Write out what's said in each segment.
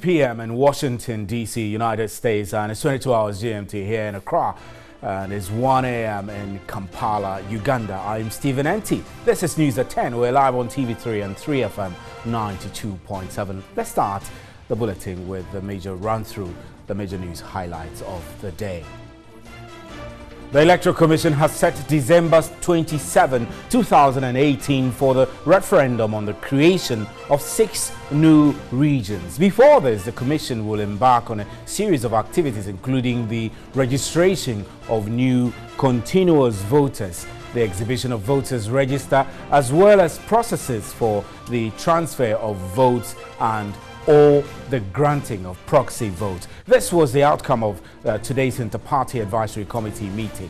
p.m. in Washington, D.C., United States, and it's 22 hours GMT here in Accra, and it's 1 a.m. in Kampala, Uganda. I'm Stephen Enti. This is News at 10. We're live on TV3 and 3FM 92.7. Let's start the bulletin with the major run-through, the major news highlights of the day. The Electoral Commission has set December 27, 2018 for the referendum on the creation of 6 new regions. Before this, the Commission will embark on a series of activities, including the registration of new continuous voters, the exhibition of voters' register, as well as processes for the transfer of votes and or the granting of proxy votes. This was the outcome of today's Inter-Party Advisory Committee meeting.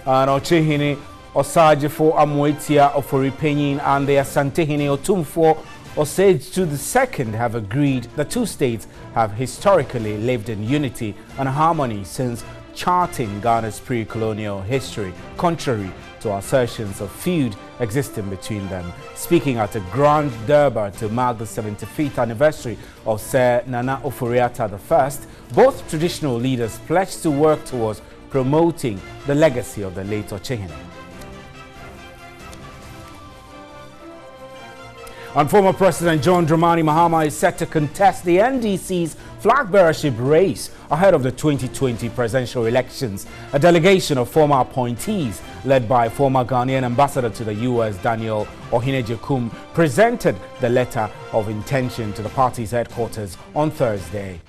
And Ochehini Osajifo Amwetia Oforipenyin and the Asantehini Otumfo Osage II have agreed the two states have historically lived in unity and harmony since charting Ghana's pre-colonial history, contrary to assertions of feud existing between them. Speaking at a grand durbar to mark the 75th anniversary of Sir Nana Oforiatta I, both traditional leaders pledged to work towards promoting the legacy of the late Ochehini. And former President John Dramani Mahama is set to contest the NDC's flag bearership race ahead of the 2020 presidential elections. A delegation of former appointees, led by former Ghanaian ambassador to the U.S. Daniel Ohinejekum, presented the letter of intention to the party's headquarters on Thursday.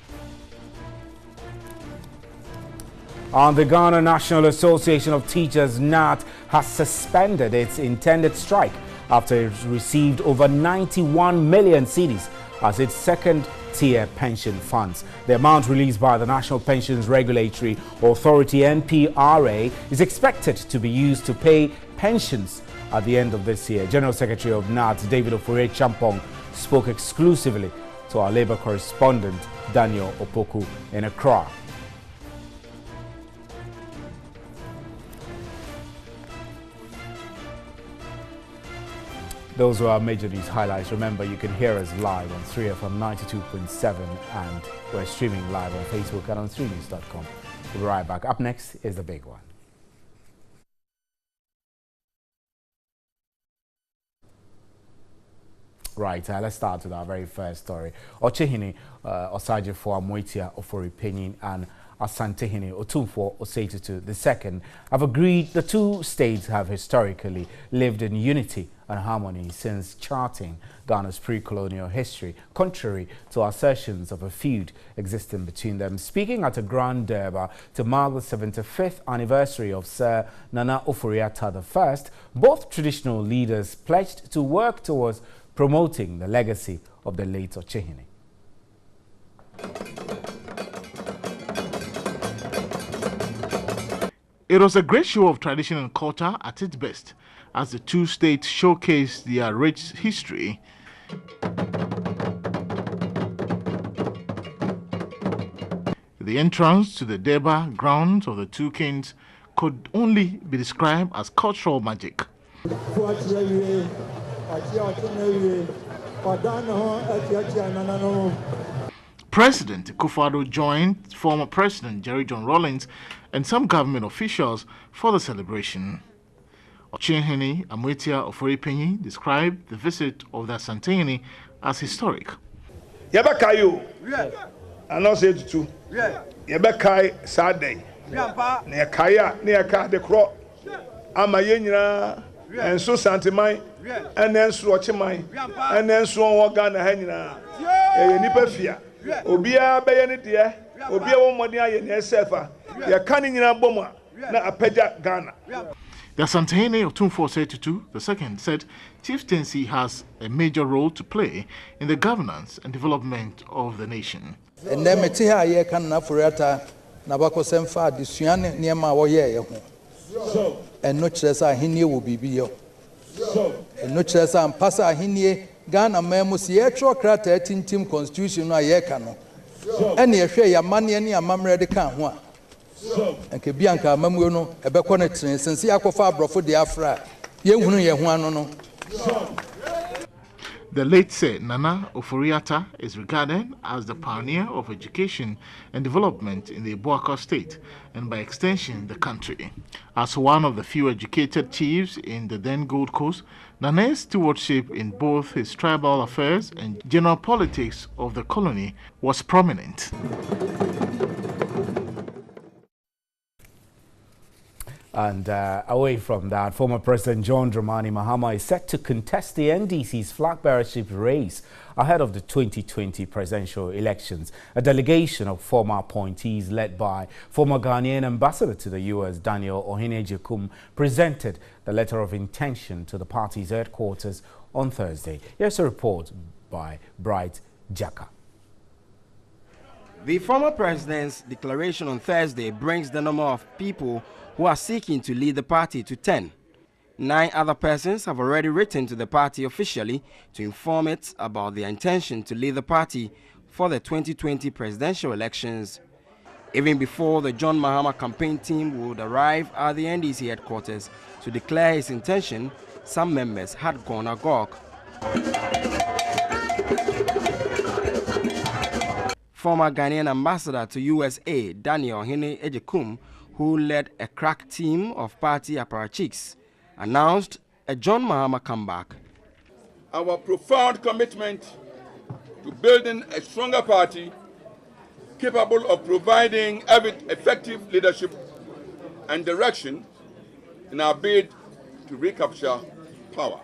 And the Ghana National Association of Teachers, NAT, has suspended its intended strike after it received over 91 million cedis as its second-tier pension funds. The amount released by the National Pensions Regulatory Authority, NPRA, is expected to be used to pay pensions at the end of this year. General Secretary of NAT, David Ofure Champong, spoke exclusively to our Labour correspondent, Daniel Opoku, in Accra. Those were our major news highlights. Remember, you can hear us live on 3FM 92.7 and we're streaming live on Facebook and on 3news.com. We'll be right back. Up next is the big one. Right, let's start with our very first story. Ochehini Osajifo Amwetia Oforipenyin and Asantehini Otumfo Osage II have agreed the two states have historically lived in unity and harmony since charting Ghana's pre-colonial history, contrary to assertions of a feud existing between them. Speaking at a grand durbar to mark the 75th anniversary of Sir Nana Oforiatta I, both traditional leaders pledged to work towards promoting the legacy of the late Ochehini. It was a great show of tradition and culture at its best, as the two states showcased their rich history. The entrance to the Durbar grounds of the two kings could only be described as cultural magic. President Akufo-Addo joined former President Jerry John Rawlings and some government officials for the celebration. Ochehini Amwetia Oforipenyin described the visit of the Asantehini as historic. Yabakayo, and also II. Yabakai Saturday. Neakaya, Neaka the Cro, Amayena, and so Santimai, and then Swatchimai, and then Swan Ghana Henina, Nipafia, Obia Bayanitia, Obia Modia in Sefa, Yakanina Boma, na Apeja Ghana. The Asantehini Otumfo Osage II said chieftaincy has a major role to play in the governance and development of the nation. And then Metiha Yekan Furata Nabako Semfa, the Suyan Niama Woye, and no Chesa Hinie will be bio. And no Chesa and Passa Hinie, Ghana Memus Yetro Crata Team Constitution Yekano. And ye share your money and your mamma de Canwa. And Kebianca Mamuno, a Beconet, since Yakofa Brofo de Afra, Yehunu Yahuano, The late said Nana Ofori-Atta is regarded as the pioneer of education and development in the Boaka state and by extension the country. As one of the few educated chiefs in the then Gold Coast, Nana's stewardship in both his tribal affairs and general politics of the colony was prominent. And away from that, former President John Dramani Mahama is set to contest the NDC's flag bearership race ahead of the 2020 presidential elections. A delegation of former appointees led by former Ghanaian ambassador to the U.S., Daniel Ohene-Ejekum, presented the letter of intention to the party's headquarters on Thursday. Here's a report by Bright Jaka. The former president's declaration on Thursday brings the number of people who are seeking to lead the party to 10. 9 other persons have already written to the party officially to inform it about their intention to lead the party for the 2020 presidential elections. Even before the John Mahama campaign team would arrive at the NDC headquarters to declare his intention, some members had gone agog. Former Ghanaian ambassador to USA, Daniel Ohene-Ejekum, who led a crack team of party apparatchiks, announced a John Mahama comeback. Our profound commitment to building a stronger party capable of providing effective leadership and direction in our bid to recapture power.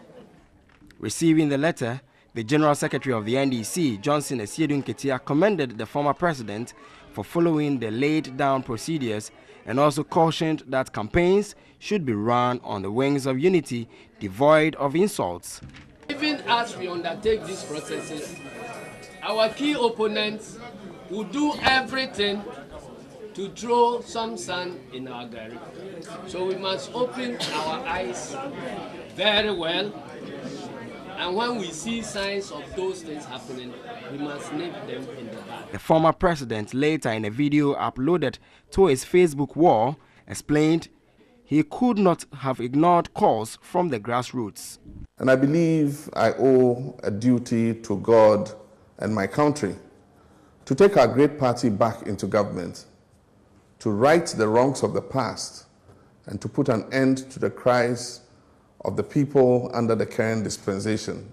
Receiving the letter, the General Secretary of the NDC, Johnson Esiedu Nketia, commended the former president for following the laid-down procedures and also cautioned that campaigns should be run on the wings of unity, devoid of insults. Even as we undertake these processes, our key opponents will do everything to throw some sand in our garden. So we must open our eyes very well, and when we see signs of those things happening, we must nip them in the bud. The former president, later in a video uploaded to his Facebook wall, explained he could not have ignored calls from the grassroots. And I believe I owe a duty to God and my country to take our great party back into government, to right the wrongs of the past, and to put an end to the cries of the people under the current dispensation.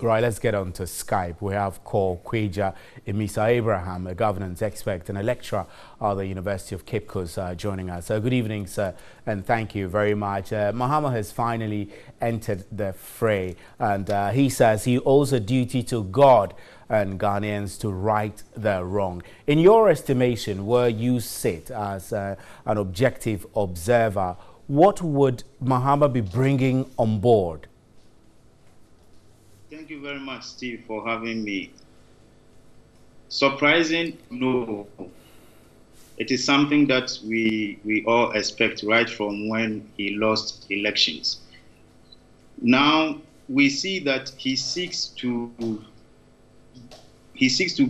Right, let's get on to Skype. We have called Kweja Emisa Abraham, a governance expert and a lecturer at the University of Cape Coast, joining us. Good evening, sir, and thank you very much. Mahama has finally entered the fray, and he says he owes a duty to God and Ghanaians to right the wrong. In your estimation, where you sit as an objective observer, what would Mahama be bringing on board? Thank you very much, Steve, for having me. Surprising? No. It is something that we all expect right from when he lost elections. Now we see that he seeks to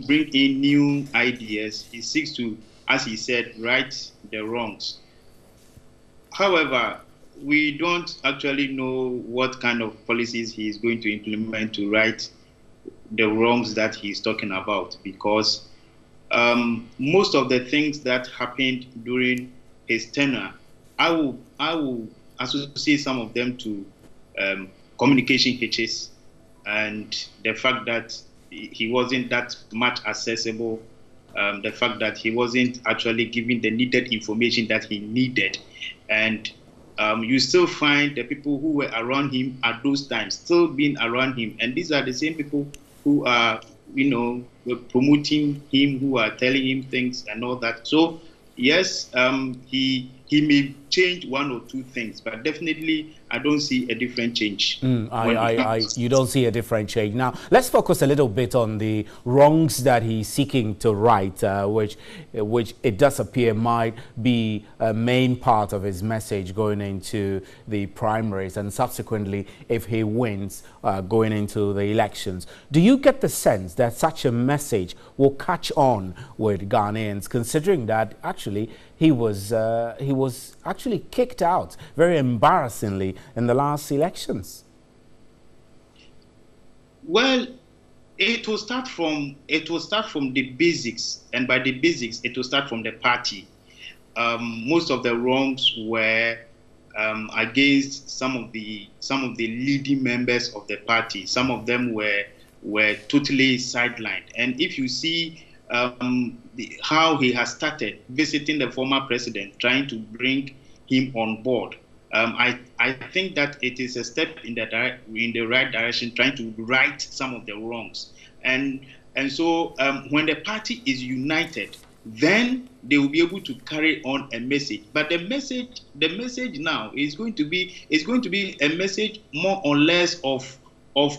bring in new ideas. He seeks to, as he said, right the wrongs. However, we don't actually know what kind of policies he is going to implement to right the wrongs that he's talking about, because most of the things that happened during his tenure, I will associate some of them to communication hitches and the fact that he wasn't that much accessible, the fact that he wasn't actually giving the needed information that he needed, and you still find the people who were around him at those times still being around him. And these are the same people who are, promoting him, who are telling him things and all that. So, yes, he may change one or two things, but definitely I don't see a different change. You don't see a different change. Now, let's focus a little bit on the wrongs that he's seeking to right, which it does appear might be a main part of his message going into the primaries and subsequently, if he wins, going into the elections. Do you get the sense that such a message will catch on with Ghanaians, considering that actually he was actually kicked out very embarrassingly in the last elections. Well, it will start from the basics, and by the basics, it will start from the party. Most of the wrongs were against some of the leading members of the party. Some of them were totally sidelined. And if you see how he has started visiting the former president, trying to bring him on board, I think that it is a step in the right direction, trying to right some of the wrongs. And so when the party is united, then they will be able to carry on a message. But the message now is going to be a message more or less of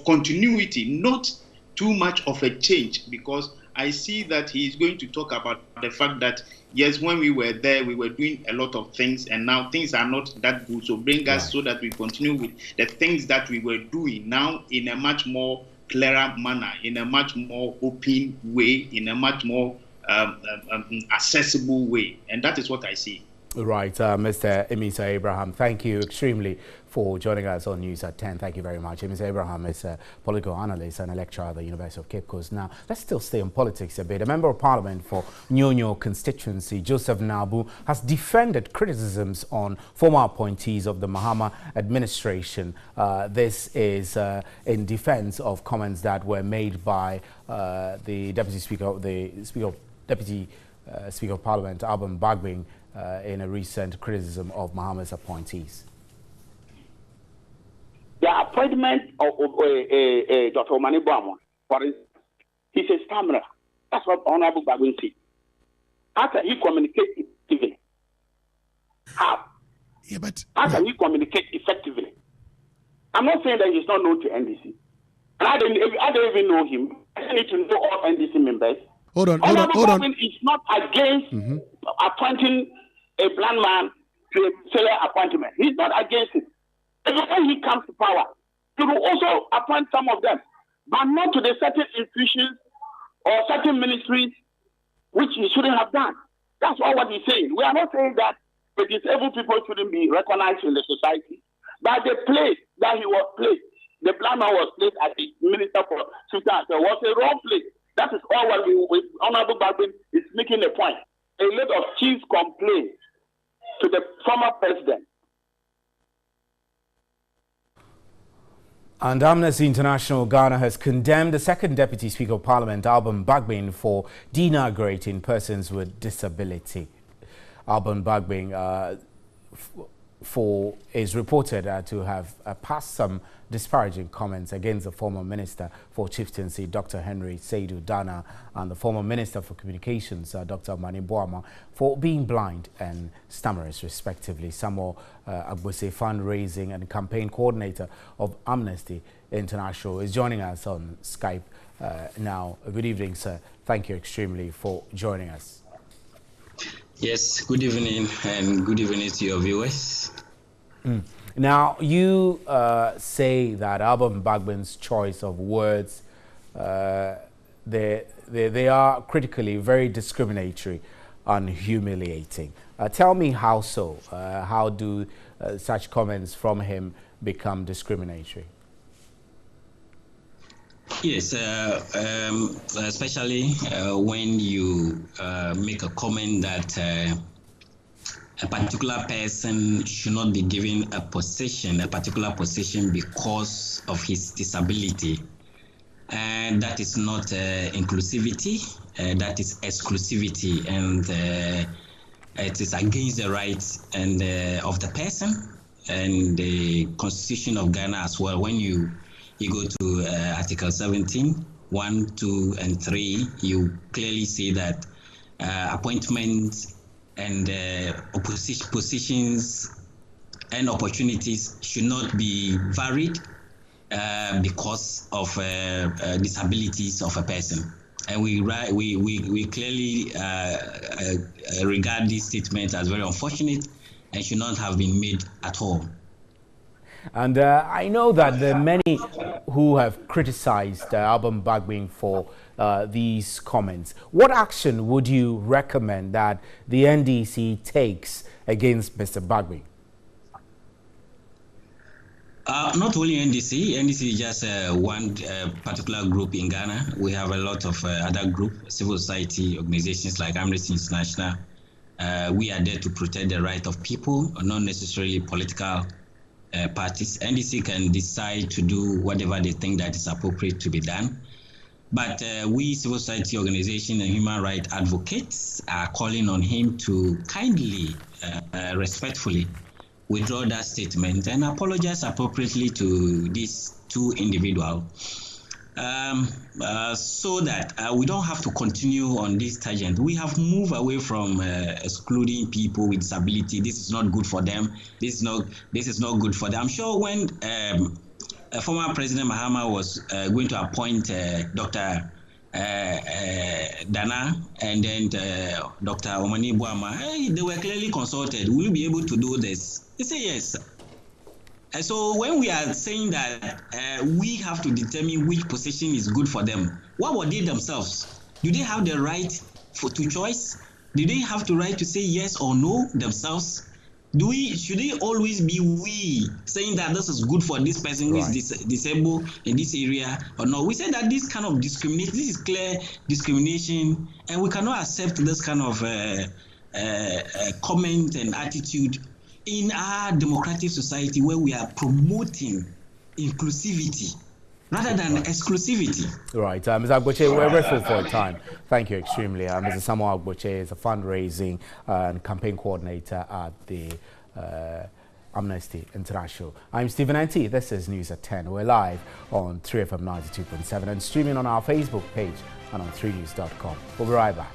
continuity, not too much of a change, because I see that he is going to talk about the fact that, yes, when we were there, we were doing a lot of things, and now things are not that good. So bring us so that we continue with the things that we were doing now in a much more clearer manner, in a much more open way, in a much more accessible way. And that is what I see. Right, Mr. Emisa Abraham, thank you extremely for joining us on News at 10. Thank you very much. Emisa Abraham is a political analyst and a lecturer at the University of Cape Coast. Now, let's still stay on politics a bit. A member of parliament for Nyonyo constituency, Joseph Nabu, has defended criticisms on former appointees of the Mahama administration. This is in defense of comments that were made by the Deputy Speaker of Parliament, Alban Bagbin, in a recent criticism of Mahama's appointees. The appointment of Dr. Omani Bwama, for instance, he's a stammerer. That's what Honorable Bagbin said. How can he communicate effectively? How? Yeah, but how can he communicate effectively? I'm not saying that he's not known to NDC. And I don't even know him. I need to know all NDC members. Hold on. Bagbin is not against appointing a blind man to a salary appointment. He's not against it. And when he comes to power, he will also appoint some of them, but not to the certain institutions or certain ministries which he shouldn't have done. That's all what he's saying. We are not saying that the disabled people shouldn't be recognized in the society, but the place that he was placed, the blind man was placed as the Minister for Substance, was a wrong place. That is all what Honorable Bagbin is making a point. A lot of chiefs complain to the former president. And Amnesty International Ghana has condemned the second Deputy Speaker of Parliament, Alban Bagbin, for denigrating persons with disability. Alban Bagbin is reported to have passed some disparaging comments against the former Minister for Chieftaincy, Dr. Henry Seydou Dana, and the former Minister for Communications, Dr. Omani Bwama, for being blind and stammerers, respectively. Samuel Agbose, fundraising and campaign coordinator of Amnesty International, is joining us on Skype now. Good evening, sir. Thank you extremely for joining us. Yes, good evening, and good evening to your viewers. Now, you say that Alban Bagbin's choice of words, they are critically very discriminatory and humiliating. Tell me how so? How do such comments from him become discriminatory? Yes, especially when you make a comment that a particular person should not be given a particular position because of his disability. And that is not inclusivity, that is exclusivity, and it is against the rights and of the person and the Constitution of Ghana as well. When you go to Article 17, 1, 2, and 3, you clearly see that appointments and positions and opportunities should not be varied because of disabilities of a person. And we clearly regard this statement as very unfortunate and should not have been made at all. And I know that there are many who have criticized Alban Bagbin for these comments. What action would you recommend that the NDC takes against Mr. Bagby? Not only NDC. NDC is just one particular group in Ghana. We have a lot of other groups, civil society organizations like Amnesty International. We are there to protect the right of people, not necessarily political parties. NDC can decide to do whatever they think that is appropriate to be done. But we civil society organizations and human rights advocates are calling on him to kindly, respectfully withdraw that statement and apologize appropriately to these two individuals, so that we don't have to continue on this tangent. We have moved away from excluding people with disability. This is not good for them. This is not good for them. I'm sure when former President Mahama was going to appoint Dr. Dana and then Dr. Omani Buama, they were clearly consulted. Will you be able to do this? They say yes. And so when we are saying that we have to determine which position is good for them, what were they themselves? Do they have the right to choice? Do they have the right to say yes or no themselves? Should they always be we saying that this is good for this person who is disabled in this area or no? We say that this kind of discrimination, this is clear discrimination, and we cannot accept this kind of comment and attitude in our democratic society where we are promoting inclusivity rather than exclusivity. Right. Ms. Agboche, we're grateful for your time. Thank you extremely. Mr. Samuel Agboche is a fundraising and campaign coordinator at the Amnesty International. I'm Stephen N.T. This is News at 10. We're live on 3FM 92.7 and streaming on our Facebook page and on 3news.com. We'll be right back.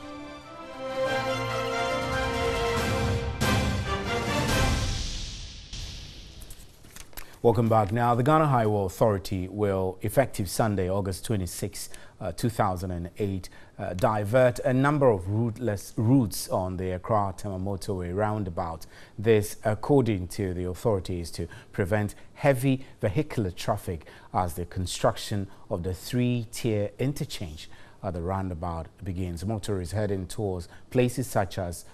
Welcome back. Now, the Ghana Highway Authority will, effective Sunday, August 26, 2008, divert a number of routes on the Accra-Tema motorway roundabout. This, according to the authorities, to prevent heavy vehicular traffic as the construction of the three-tier interchange at the roundabout begins. Motorists heading towards places such as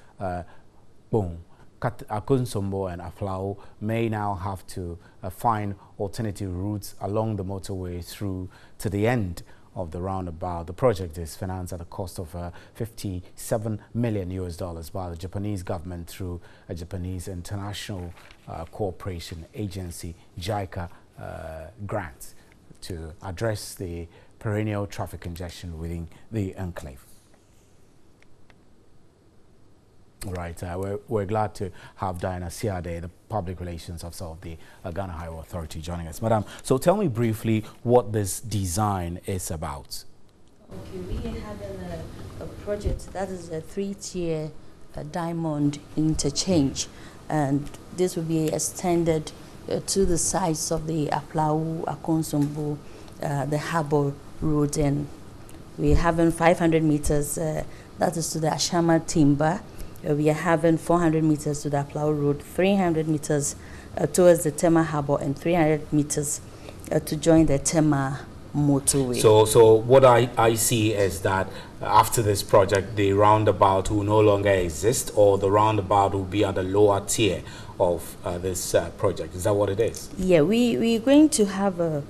Akunsombo and Aflao may now have to find alternative routes along the motorway through to the end of the roundabout. The project is financed at a cost of $57 million by the Japanese government through a Japanese international cooperation agency, JICA, grants to address the perennial traffic congestion within the enclave. Right, we're glad to have Diana Siade, the Public Relations Officer of the Ghana Highway Authority, joining us. Madam, so tell me briefly what this design is about. Okay, we have a project that is a three-tier diamond interchange, and this will be extended to the sides of the Aplau, Akonsombo, the Harbour Road, and we're having 500 meters, that is to the Ashama Timber. We are having 400 meters to the Aplau Road, 300 meters towards the Tema Harbour, and 300 meters to join the Tema motorway. So what I see is that after this project, the roundabout will no longer exist, or the roundabout will be at the lower tier of this project. Is that what it is? Yeah, we're going to have a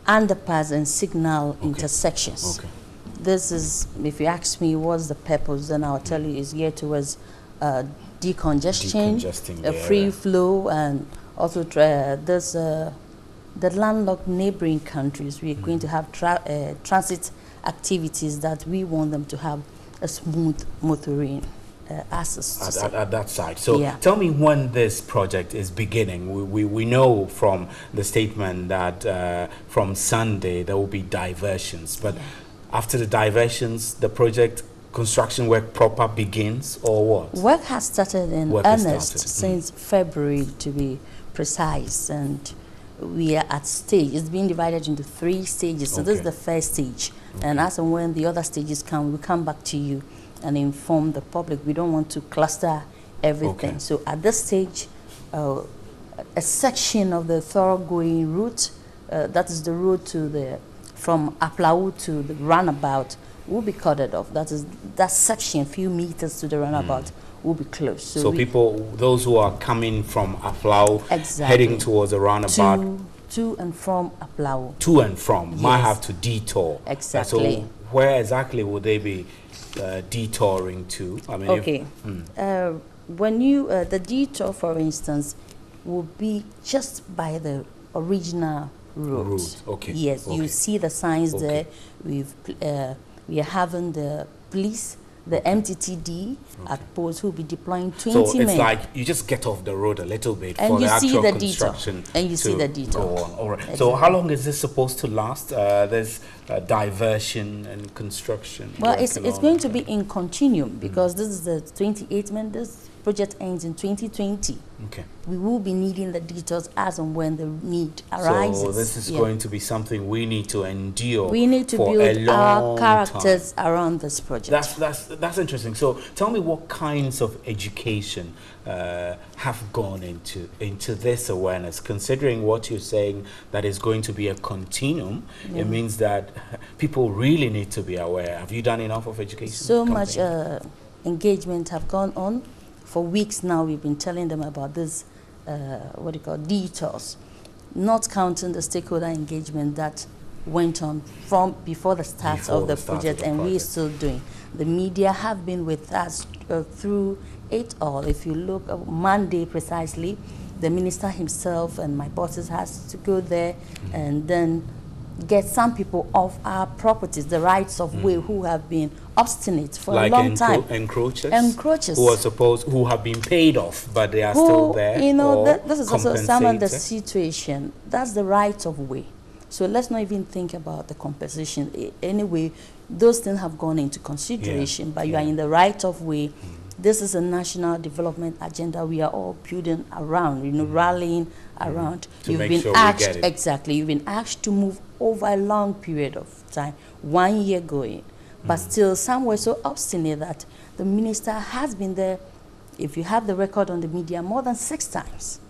underpass and signal intersections. Okay. This is, if you ask me what's the purpose, then I'll tell you it's geared towards decongesting, free flow, and also there's the landlocked neighboring countries. We're going to have transit activities that we want them to have a smooth motoring access at that side. So tell me when this project is beginning. We know from the statement that from Sunday there will be diversions, but after the diversions, the project construction work proper begins, or what? Work has started in earnest since February, to be precise, and we are at stage. It's being divided into 3 stages. So this is the first stage, and as and when the other stages come, we'll come back to you and inform the public. We don't want to cluster everything. So at this stage, a section of the thoroughgoing route, that is the road to the from Aplau to the roundabout, will be corded off. That is, that section, few meters to the roundabout, will be closed. So people, those who are coming from Aflao, heading towards a roundabout, to and from Aflao. To and from, might have to detour. Exactly. So where exactly would they be detouring to? I mean, okay. When you, the detour, for instance, will be just by the original route. Okay. Yes, you see the signs there. We are having the police, the MTTD at post who will be deploying 20 men. So it's like you just get off the road a little bit and for you the see actual the construction detour. And you see the detour. Go on. All right. Exactly. So how long is this supposed to last? There's diversion and construction. Well, it's going to be in continuum because this is the 28th man. This project ends in 2020. Okay. We will be needing the details as and when the need arises. So this is going to be something we need to endure. We need to build our characters around this project. That's interesting. So tell me what kinds of education have gone into this awareness, considering what you're saying that is going to be a continuum. It means that people really need to be aware. Have you done enough of education? So much engagement have gone on. For weeks now, we've been telling them about this, detours, not counting the stakeholder engagement that went on from before the start of the project, and we're still doing. The media have been with us through it all. If you look, Monday precisely, the minister himself and my bosses has to go there and then get some people off our properties, the rights of way, who have been obstinate for a long time. Encroachers who have been paid off, but they are still there. You know, this is also some of the situation. That's the right of way. So let's not even think about the compensation. Anyway, those things have gone into consideration, but you are in the right of way. This is a national development agenda we are all building around, you know, rallying around. You've been asked, you've been asked to move over a long period of time, 1 year going, but still some were so obstinate that the minister has been there, if you have the record on the media, more than 6 times.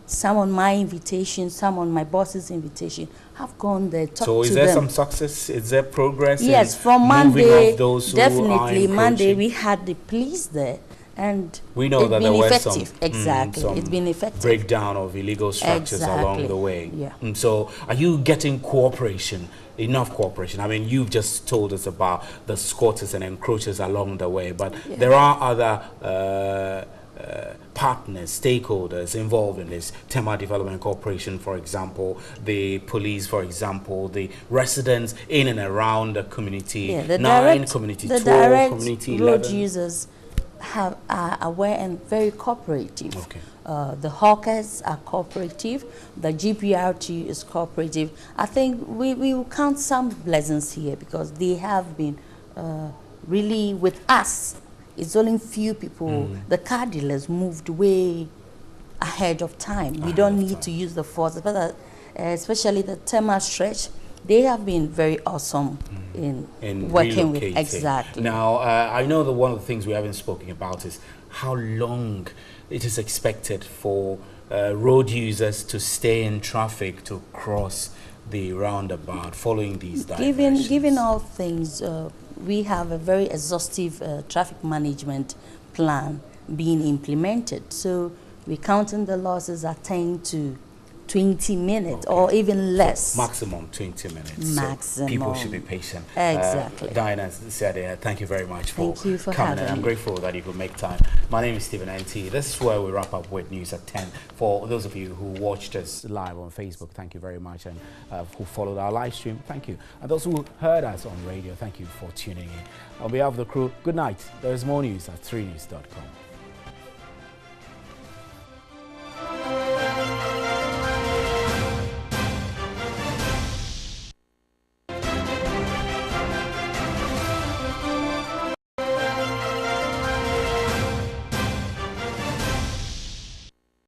Some on my invitation, some on my boss's invitation, have gone there, talked to them. So is there some success? Is there progress? Yes, from Monday, definitely Monday, we had the police there, and we know that there were some, it's been effective. Breakdown of illegal structures along the way. So are you getting cooperation? Enough cooperation? I mean, you've just told us about the squatters and encroachers along the way, but there are other partners, stakeholders involved in this. Tema Development Corporation, for example, the police, for example, the residents in and around the community, community 12, community 11. Road users are aware and very cooperative. The hawkers are cooperative. The GPRT is cooperative. I think we will count some blessings here because they have been really with us. It's only few people. The car dealers moved way ahead of time. We don't need to use the force, but especially the Tema stretch. They have been very awesome in working with. Exactly. Now, I know that one of the things we haven't spoken about is how long it is expected for road users to stay in traffic to cross the roundabout following these diversions. Given all things, we have a very exhaustive traffic management plan being implemented. So we're counting the losses at 10 to 20 minutes or even less. Maximum 20 minutes. Maximum. So people should be patient. Exactly. Diana said, thank you very much for coming in. I'm grateful that you could make time. My name is Stephen NT. This is where we wrap up with News at 10. For those of you who watched us live on Facebook, thank you very much. And who followed our live stream, thank you. And those who heard us on radio, thank you for tuning in. On behalf of the crew, good night. There is more news at 3news.com.